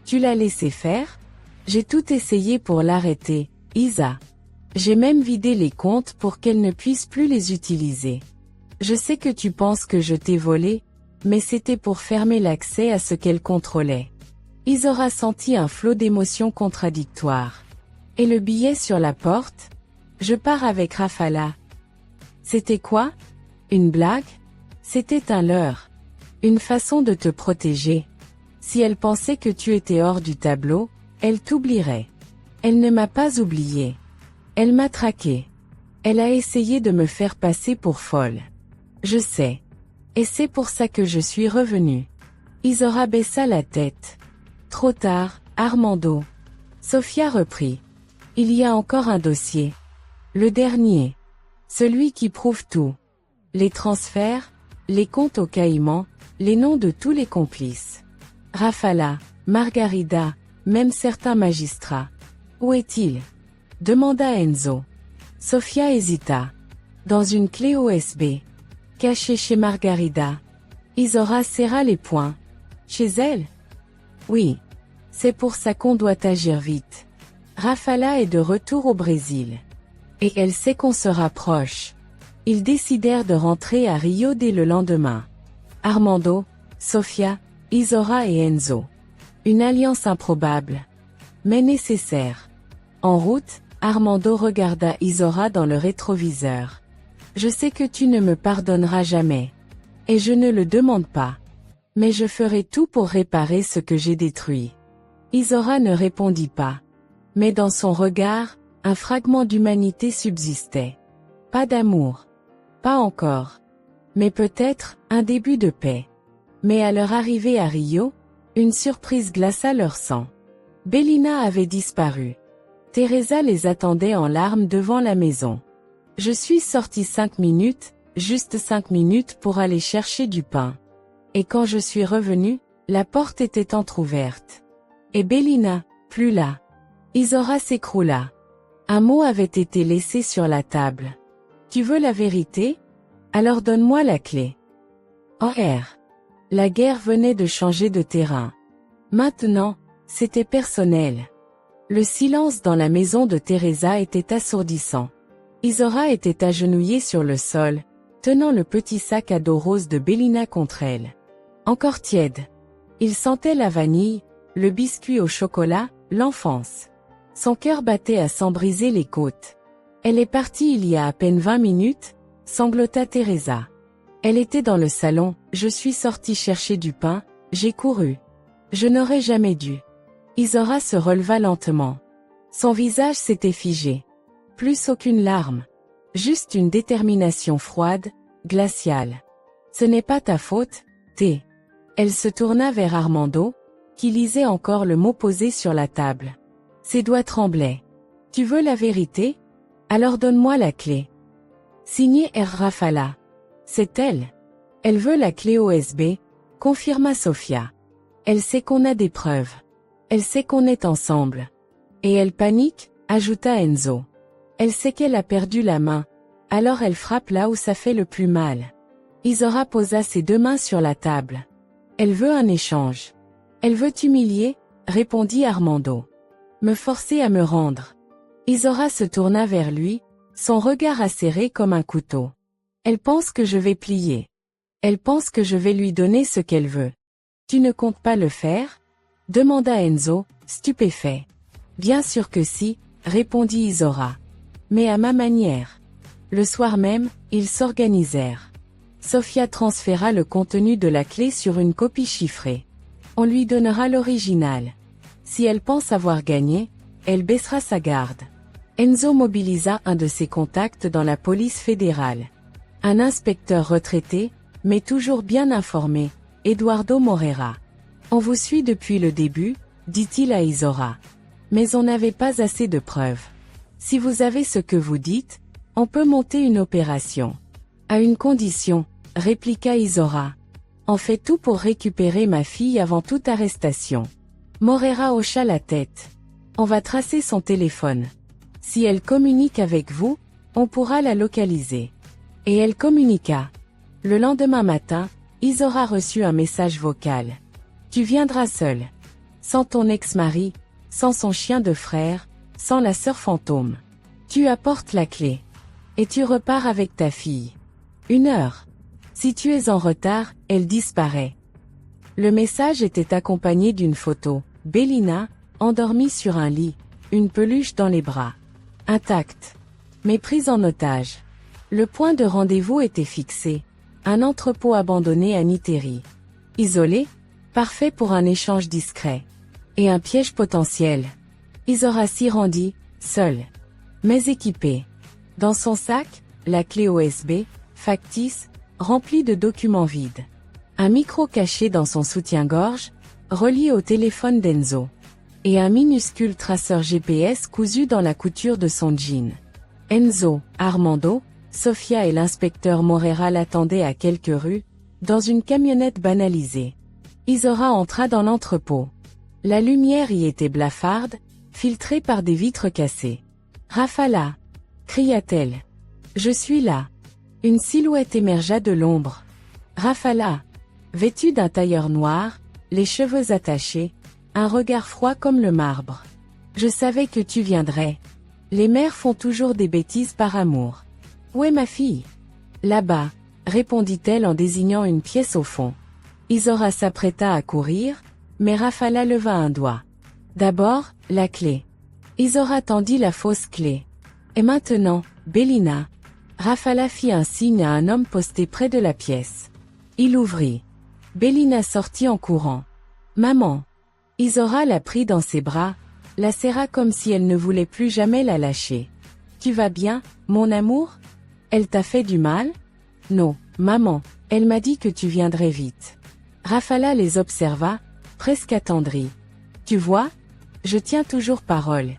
Tu l'as laissé faire? J'ai tout essayé pour l'arrêter, Isa. J'ai même vidé les comptes pour qu'elle ne puisse plus les utiliser. Je sais que tu penses que je t'ai volé, mais c'était pour fermer l'accès à ce qu'elle contrôlait. Isora sentit un flot d'émotions contradictoires. Et le billet sur la porte? Je pars avec Rafala. C'était quoi? Une blague? C'était un leurre. Une façon de te protéger. Si elle pensait que tu étais hors du tableau, elle t'oublierait. Elle ne m'a pas oublié. Elle m'a traqué. Elle a essayé de me faire passer pour folle. Je sais. Et c'est pour ça que je suis revenue. Isora baissa la tête. Trop tard, Armando. Sofia reprit. Il y a encore un dossier. Le dernier. Celui qui prouve tout. Les transferts, les comptes aux Caïmans, les noms de tous les complices. Rafala, Margarida, même certains magistrats. Où est-il? Demanda Enzo. Sofia hésita. Dans une clé USB. Cachée chez Margarida. Isora serra les poings. Chez elle? Oui. C'est pour ça qu'on doit agir vite. Rafala est de retour au Brésil. Et elle sait qu'on se rapproche. Ils décidèrent de rentrer à Rio dès le lendemain. Armando, Sofia, Isora et Enzo. Une alliance improbable. Mais nécessaire. En route, Armando regarda Isora dans le rétroviseur. Je sais que tu ne me pardonneras jamais. Et je ne le demande pas. Mais je ferai tout pour réparer ce que j'ai détruit. Isora ne répondit pas. Mais dans son regard, un fragment d'humanité subsistait. Pas d'amour. Pas encore. Mais peut-être, un début de paix. Mais à leur arrivée à Rio, une surprise glaça leur sang. Bélina avait disparu. Teresa les attendait en larmes devant la maison. Je suis sortie 5 minutes, juste 5 minutes pour aller chercher du pain. Et quand je suis revenue, la porte était entr'ouverte. Et Bélina, plus là. Isora s'écroula. Un mot avait été laissé sur la table. Tu veux la vérité? Alors donne-moi la clé. Oh R. La guerre venait de changer de terrain. Maintenant, c'était personnel. Le silence dans la maison de Teresa était assourdissant. Isora était agenouillée sur le sol, tenant le petit sac à dos rose de Bélina contre elle. Encore tiède. Il sentait la vanille, le biscuit au chocolat, l'enfance. Son cœur battait à s'en briser les côtes. Elle est partie il y a à peine 20 minutes, sanglota Teresa. Elle était dans le salon, je suis sortie chercher du pain, j'ai couru. Je n'aurais jamais dû. Isora se releva lentement. Son visage s'était figé. Plus aucune larme. Juste une détermination froide, glaciale. Ce n'est pas ta faute, T. Elle se tourna vers Armando, qui lisait encore le mot posé sur la table. Ses doigts tremblaient. Tu veux la vérité? Alors donne-moi la clé. Signé R. Rafala. C'est elle. Elle veut la clé OSB, confirma Sofia. Elle sait qu'on a des preuves. Elle sait qu'on est ensemble. Et elle panique, ajouta Enzo. Elle sait qu'elle a perdu la main. Alors elle frappe là où ça fait le plus mal. Isora posa ses 2 mains sur la table. Elle veut un échange. Elle veut t'humilier, répondit Armando. Me forcer à me rendre. Isora se tourna vers lui, son regard acéré comme un couteau. Elle pense que je vais plier. Elle pense que je vais lui donner ce qu'elle veut. Tu ne comptes pas le faire? Demanda Enzo, stupéfait. Bien sûr que si, répondit Isora. Mais à ma manière. Le soir même, ils s'organisèrent. Sofia transféra le contenu de la clé sur une copie chiffrée. On lui donnera l'original. Si elle pense avoir gagné, elle baissera sa garde. Enzo mobilisa un de ses contacts dans la police fédérale. Un inspecteur retraité, mais toujours bien informé, Eduardo Moreira. On vous suit depuis le début, dit-il à Isora. Mais on n'avait pas assez de preuves. Si vous avez ce que vous dites, on peut monter une opération. À une condition, répliqua Isora. On fait tout pour récupérer ma fille avant toute arrestation. Moreira hocha la tête. On va tracer son téléphone. Si elle communique avec vous, on pourra la localiser. Et elle communiqua. Le lendemain matin, Isora reçut un message vocal. Tu viendras seule. Sans ton ex-mari, sans son chien de frère, sans la sœur fantôme. Tu apportes la clé. Et tu repars avec ta fille. 1 heure. Si tu es en retard, elle disparaît. Le message était accompagné d'une photo, Bélina, endormie sur un lit, une peluche dans les bras. Intacte. Mais prise en otage. Le point de rendez-vous était fixé. Un entrepôt abandonné à Niteri. Isolé, parfait pour un échange discret. Et un piège potentiel. Izora s'y rendit, seule. Mais équipée. Dans son sac, la clé USB, factice, remplie de documents vides. Un micro caché dans son soutien-gorge, relié au téléphone d'Enzo. Et un minuscule traceur GPS cousu dans la couture de son jean. Enzo, Armando, Sofia et l'inspecteur Morera l'attendaient à quelques rues, dans une camionnette banalisée. Izora entra dans l'entrepôt. La lumière y était blafarde, filtrée par des vitres cassées. « Rafala !» cria-t-elle. « Je suis là !» Une silhouette émergea de l'ombre. Rafala, vêtue d'un tailleur noir, les cheveux attachés, un regard froid comme le marbre. « Je savais que tu viendrais. Les mères font toujours des bêtises par amour. »« Où est ma fille ?»« Là-bas, » répondit-elle en désignant une pièce au fond. Izora s'apprêta à courir, mais Rafala leva un doigt. D'abord, la clé. Izora tendit la fausse clé. Et maintenant, Bélina. Rafala fit un signe à un homme posté près de la pièce. Il ouvrit. Bélina sortit en courant. Maman. Izora la prit dans ses bras, la serra comme si elle ne voulait plus jamais la lâcher. Tu vas bien, mon amour? Elle t'a fait du mal? Non, maman, elle m'a dit que tu viendrais vite. Rafala les observa, presque attendrie. Tu vois? Je tiens toujours parole.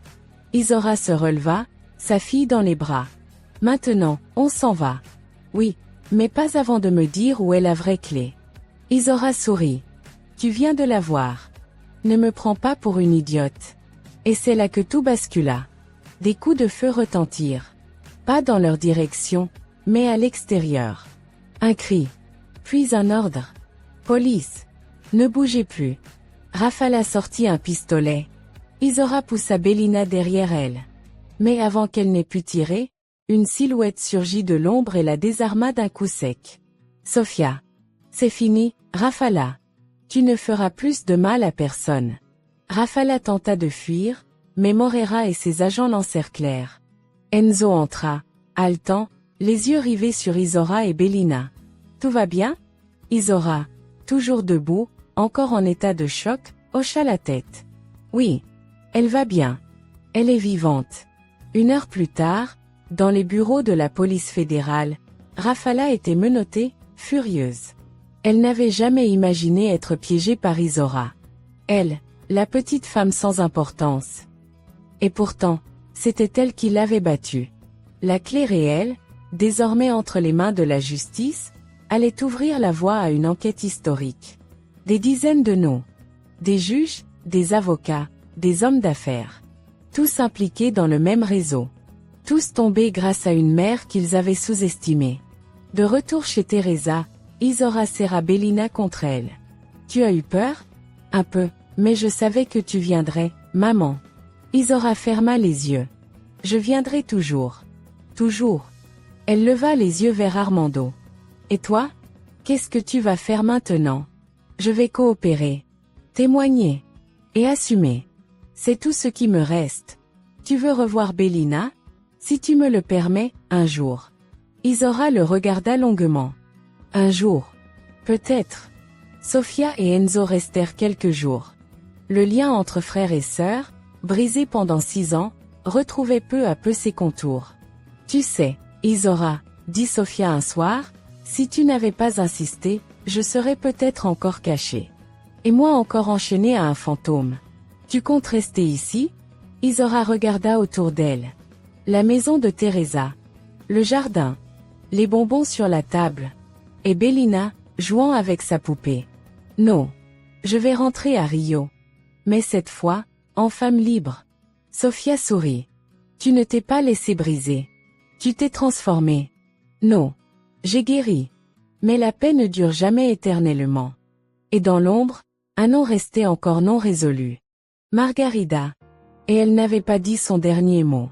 Izora se releva, sa fille dans les bras. Maintenant, on s'en va. Oui, mais pas avant de me dire où est la vraie clé. Izora sourit. Tu viens de la voir. Ne me prends pas pour une idiote. Et c'est là que tout bascula. Des coups de feu retentirent. Pas dans leur direction, mais à l'extérieur. Un cri. Puis un ordre. Police. Ne bougez plus. Rafala sortit un pistolet. Izora poussa Bélina derrière elle. Mais avant qu'elle n'ait pu tirer, une silhouette surgit de l'ombre et la désarma d'un coup sec. Sofia. C'est fini, Rafala. Tu ne feras plus de mal à personne. Rafala tenta de fuir, mais Morera et ses agents l'encerclèrent. Enzo entra, haletant, les yeux rivés sur Izora et Bélina. Tout va bien? Izora, toujours debout, encore en état de choc, hocha la tête. Oui. Elle va bien. Elle est vivante. 1 heure plus tard, dans les bureaux de la police fédérale, Rafala était menottée, furieuse. Elle n'avait jamais imaginé être piégée par Izora. Elle, la petite femme sans importance. Et pourtant, c'était elle qui l'avait battue. La clé réelle, désormais entre les mains de la justice, allait ouvrir la voie à une enquête historique. Des dizaines de noms. Des juges, des avocats, des hommes d'affaires. Tous impliqués dans le même réseau. Tous tombés grâce à une mère qu'ils avaient sous-estimée. De retour chez Teresa, Izora serra Bélina contre elle. Tu as eu peur? Un peu, mais je savais que tu viendrais, maman. Izora ferma les yeux. Je viendrai toujours. Toujours. Elle leva les yeux vers Armando. Et toi? Qu'est-ce que tu vas faire maintenant? Je vais coopérer. Témoigner. Et assumer. C'est tout ce qui me reste. Tu veux revoir Bélina? Si tu me le permets, un jour. Izora le regarda longuement. Un jour. Peut-être. Sofia et Enzo restèrent quelques jours. Le lien entre frères et sœurs, brisé pendant 6 ans, retrouvait peu à peu ses contours. Tu sais, Izora, dit Sofia un soir, si tu n'avais pas insisté, je serais peut-être encore cachée. Et moi encore enchaînée à un fantôme. Tu comptes rester ici? Izora regarda autour d'elle. La maison de Teresa. Le jardin. Les bonbons sur la table. Et Bélina, jouant avec sa poupée. Non. Je vais rentrer à Rio. Mais cette fois, en femme libre. Sofia sourit. Tu ne t'es pas laissé briser. Tu t'es transformée. Non. J'ai guéri. Mais la paix ne dure jamais éternellement. Et dans l'ombre, un nom restait encore non résolu. Margarida. Et elle n'avait pas dit son dernier mot.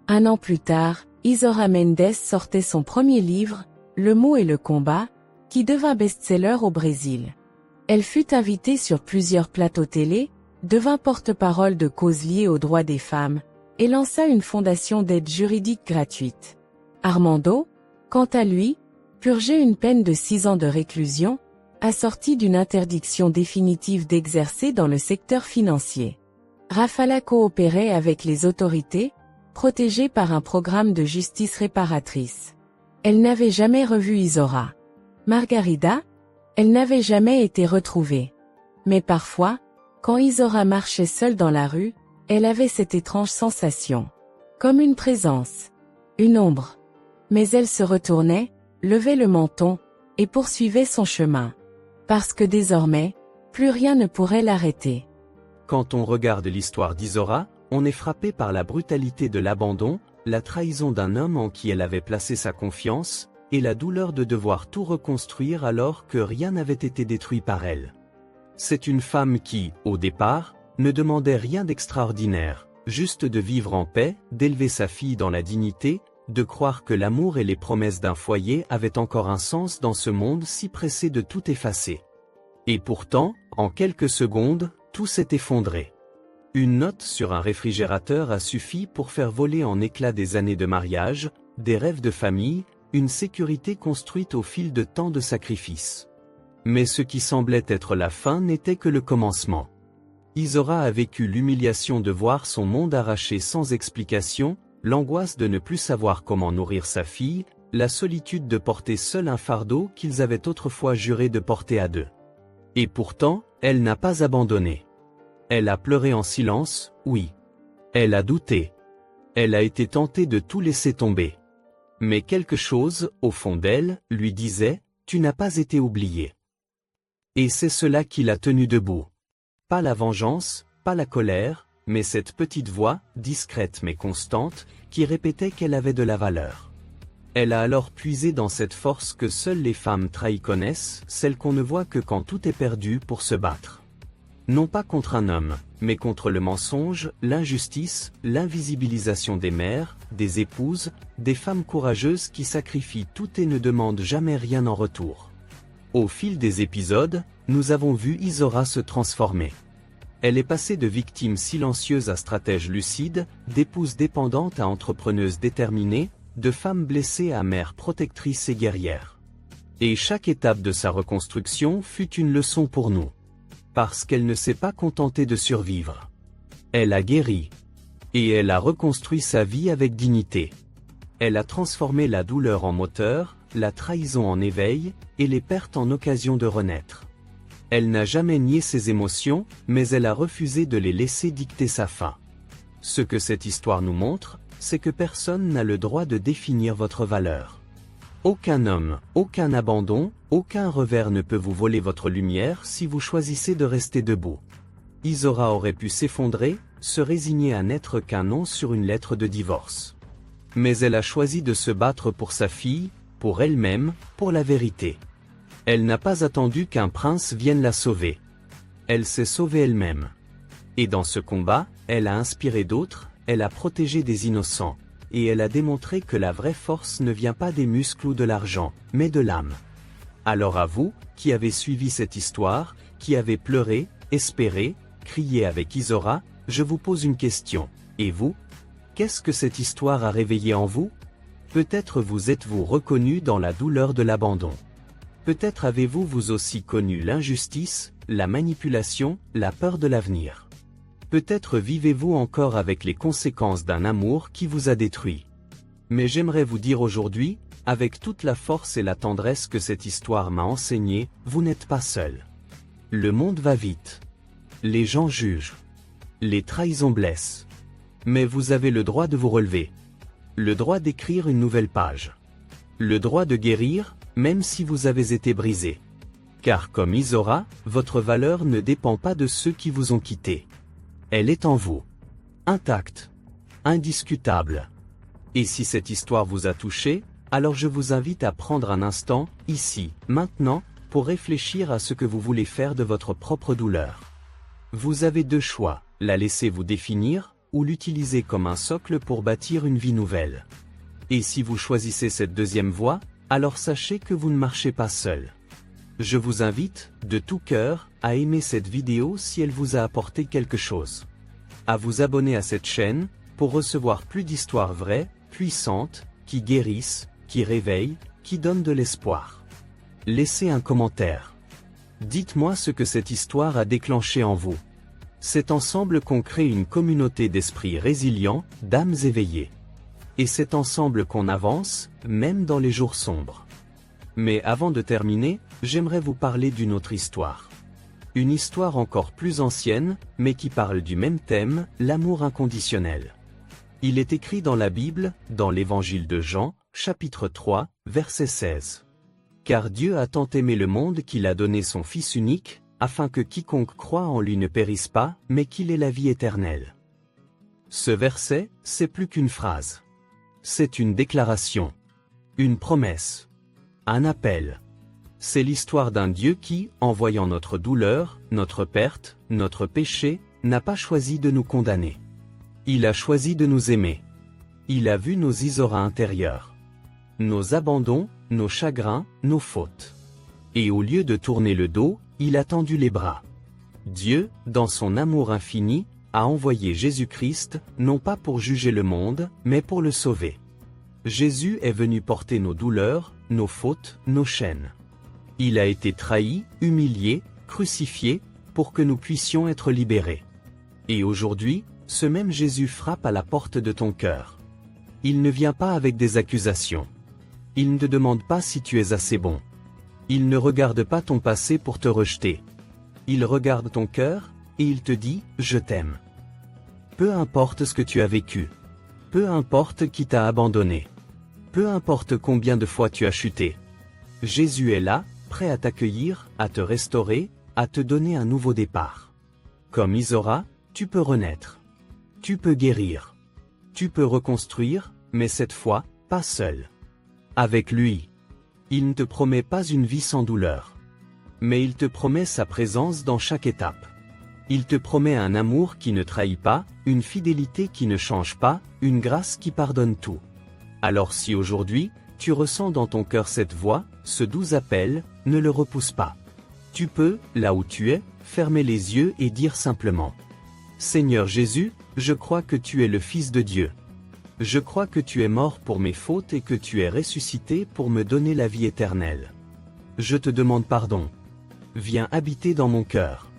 1 an plus tard, Izora Mendes sortait son premier livre, Le mot et le combat, qui devint best-seller au Brésil. Elle fut invitée sur plusieurs plateaux télé, devint porte-parole de causes liées aux droits des femmes, et lança une fondation d'aide juridique gratuite. Armando, quant à lui, purgeait une peine de 6 ans de réclusion, assortie d'une interdiction définitive d'exercer dans le secteur financier. Rafala coopérait avec les autorités, protégée par un programme de justice réparatrice. Elle n'avait jamais revu Isaura. Margarida, elle n'avait jamais été retrouvée. Mais parfois, quand Isaura marchait seule dans la rue, elle avait cette étrange sensation. Comme une présence. Une ombre. Mais elle se retournait, levait le menton, et poursuivait son chemin. Parce que désormais, plus rien ne pourrait l'arrêter. Quand on regarde l'histoire d'Isora, on est frappé par la brutalité de l'abandon, la trahison d'un homme en qui elle avait placé sa confiance, et la douleur de devoir tout reconstruire alors que rien n'avait été détruit par elle. C'est une femme qui, au départ, ne demandait rien d'extraordinaire, juste de vivre en paix, d'élever sa fille dans la dignité, de croire que l'amour et les promesses d'un foyer avaient encore un sens dans ce monde si pressé de tout effacer. Et pourtant, en quelques secondes, tout s'est effondré. Une note sur un réfrigérateur a suffi pour faire voler en éclats des années de mariage, des rêves de famille, une sécurité construite au fil de tant de sacrifices. Mais ce qui semblait être la fin n'était que le commencement. Isora a vécu l'humiliation de voir son monde arraché sans explication, l'angoisse de ne plus savoir comment nourrir sa fille, la solitude de porter seul un fardeau qu'ils avaient autrefois juré de porter à deux. Et pourtant, elle n'a pas abandonné. Elle a pleuré en silence, oui. Elle a douté. Elle a été tentée de tout laisser tomber. Mais quelque chose, au fond d'elle, lui disait, « Tu n'as pas été oublié. » Et c'est cela qui l'a tenue debout. Pas la vengeance, pas la colère, mais cette petite voix, discrète mais constante, qui répétait qu'elle avait de la valeur. Elle a alors puisé dans cette force que seules les femmes trahies connaissent, celle qu'on ne voit que quand tout est perdu pour se battre. Non pas contre un homme, mais contre le mensonge, l'injustice, l'invisibilisation des mères, des épouses, des femmes courageuses qui sacrifient tout et ne demandent jamais rien en retour. Au fil des épisodes, nous avons vu Isora se transformer. Elle est passée de victime silencieuse à stratège lucide, d'épouse dépendante à entrepreneuse déterminée, de femme blessée à mère protectrice et guerrière. Et chaque étape de sa reconstruction fut une leçon pour nous. Parce qu'elle ne s'est pas contentée de survivre. Elle a guéri. Et elle a reconstruit sa vie avec dignité. Elle a transformé la douleur en moteur, la trahison en éveil, et les pertes en occasion de renaître. Elle n'a jamais nié ses émotions, mais elle a refusé de les laisser dicter sa fin. Ce que cette histoire nous montre, c'est que personne n'a le droit de définir votre valeur. Aucun homme, aucun abandon, aucun revers ne peut vous voler votre lumière si vous choisissez de rester debout. Isora aurait pu s'effondrer, se résigner à n'être qu'un nom sur une lettre de divorce. Mais elle a choisi de se battre pour sa fille, pour elle-même, pour la vérité. Elle n'a pas attendu qu'un prince vienne la sauver. Elle s'est sauvée elle-même. Et dans ce combat, elle a inspiré d'autres, elle a protégé des innocents, et elle a démontré que la vraie force ne vient pas des muscles ou de l'argent, mais de l'âme. Alors à vous, qui avez suivi cette histoire, qui avez pleuré, espéré, crié avec Isora, je vous pose une question. Et vous? Qu'est-ce que cette histoire a réveillé en vous? Peut-être vous êtes-vous reconnu dans la douleur de l'abandon. Peut-être avez-vous vous aussi connu l'injustice, la manipulation, la peur de l'avenir. Peut-être vivez-vous encore avec les conséquences d'un amour qui vous a détruit. Mais j'aimerais vous dire aujourd'hui, avec toute la force et la tendresse que cette histoire m'a enseigné, vous n'êtes pas seul. Le monde va vite. Les gens jugent. Les trahisons blessent. Mais vous avez le droit de vous relever. Le droit d'écrire une nouvelle page. Le droit de guérir, même si vous avez été brisé. Car comme Isora, votre valeur ne dépend pas de ceux qui vous ont quitté. Elle est en vous. Intacte. Indiscutable. Et si cette histoire vous a touché, alors je vous invite à prendre un instant, ici, maintenant, pour réfléchir à ce que vous voulez faire de votre propre douleur. Vous avez deux choix, la laisser vous définir, ou l'utiliser comme un socle pour bâtir une vie nouvelle. Et si vous choisissez cette deuxième voie, alors sachez que vous ne marchez pas seul. Je vous invite, de tout cœur, à aimer cette vidéo si elle vous a apporté quelque chose. À vous abonner à cette chaîne, pour recevoir plus d'histoires vraies, puissantes, qui guérissent, qui réveillent, qui donnent de l'espoir. Laissez un commentaire. Dites-moi ce que cette histoire a déclenché en vous. C'est ensemble qu'on crée une communauté d'esprits résilients, d'âmes éveillées. Et c'est ensemble qu'on avance, même dans les jours sombres. Mais avant de terminer, j'aimerais vous parler d'une autre histoire. Une histoire encore plus ancienne, mais qui parle du même thème, l'amour inconditionnel. Il est écrit dans la Bible, dans l'Évangile de Jean, chapitre 3, verset 16. Car Dieu a tant aimé le monde qu'il a donné son Fils unique, afin que quiconque croit en lui ne périsse pas, mais qu'il ait la vie éternelle. Ce verset, c'est plus qu'une phrase. C'est une déclaration. Une promesse. Un appel. C'est l'histoire d'un Dieu qui, en voyant notre douleur, notre perte, notre péché, n'a pas choisi de nous condamner. Il a choisi de nous aimer. Il a vu nos isoras intérieurs. Nos abandons, nos chagrins, nos fautes. Et au lieu de tourner le dos, il a tendu les bras. Dieu, dans son amour infini, a envoyé Jésus-Christ, non pas pour juger le monde, mais pour le sauver. Jésus est venu porter nos douleurs, nos fautes, nos chaînes. Il a été trahi, humilié, crucifié, pour que nous puissions être libérés. Et aujourd'hui, ce même Jésus frappe à la porte de ton cœur. Il ne vient pas avec des accusations. Il ne te demande pas si tu es assez bon. Il ne regarde pas ton passé pour te rejeter. Il regarde ton cœur, et il te dit « Je t'aime ». Peu importe ce que tu as vécu. Peu importe qui t'a abandonné. Peu importe combien de fois tu as chuté. Jésus est là, prêt à t'accueillir, à te restaurer, à te donner un nouveau départ. Comme Isora, tu peux renaître. Tu peux guérir. Tu peux reconstruire, mais cette fois, pas seul. Avec lui. Il ne te promet pas une vie sans douleur. Mais il te promet sa présence dans chaque étape. Il te promet un amour qui ne trahit pas, une fidélité qui ne change pas, une grâce qui pardonne tout. Alors si aujourd'hui, tu ressens dans ton cœur cette voix, ce doux appel, ne le repousse pas. Tu peux, là où tu es, fermer les yeux et dire simplement « Seigneur Jésus, je crois que tu es le Fils de Dieu. Je crois que tu es mort pour mes fautes et que tu es ressuscité pour me donner la vie éternelle. Je te demande pardon. Viens habiter dans mon cœur.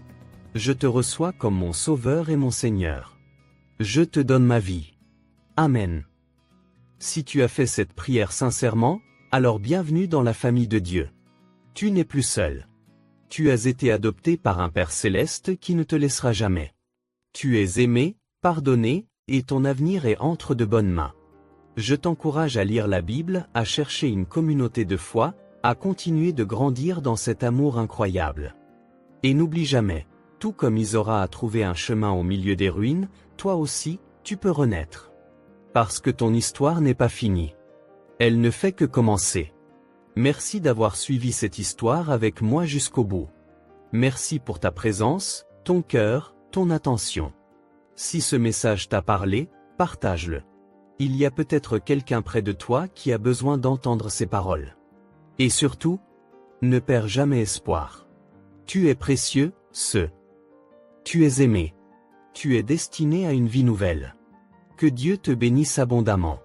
Je te reçois comme mon Sauveur et mon Seigneur. Je te donne ma vie. Amen. » Si tu as fait cette prière sincèrement, alors bienvenue dans la famille de Dieu. Tu n'es plus seul. Tu as été adopté par un Père céleste qui ne te laissera jamais. Tu es aimé, pardonné, et ton avenir est entre de bonnes mains. Je t'encourage à lire la Bible, à chercher une communauté de foi, à continuer de grandir dans cet amour incroyable. Et n'oublie jamais, tout comme Isora a trouvé un chemin au milieu des ruines, toi aussi, tu peux renaître. Parce que ton histoire n'est pas finie. Elle ne fait que commencer. Merci d'avoir suivi cette histoire avec moi jusqu'au bout. Merci pour ta présence, ton cœur, ton attention. Si ce message t'a parlé, partage-le. Il y a peut-être quelqu'un près de toi qui a besoin d'entendre ces paroles. Et surtout, ne perds jamais espoir. Tu es précieux, tu es aimé. Tu es destiné à une vie nouvelle. Que Dieu te bénisse abondamment.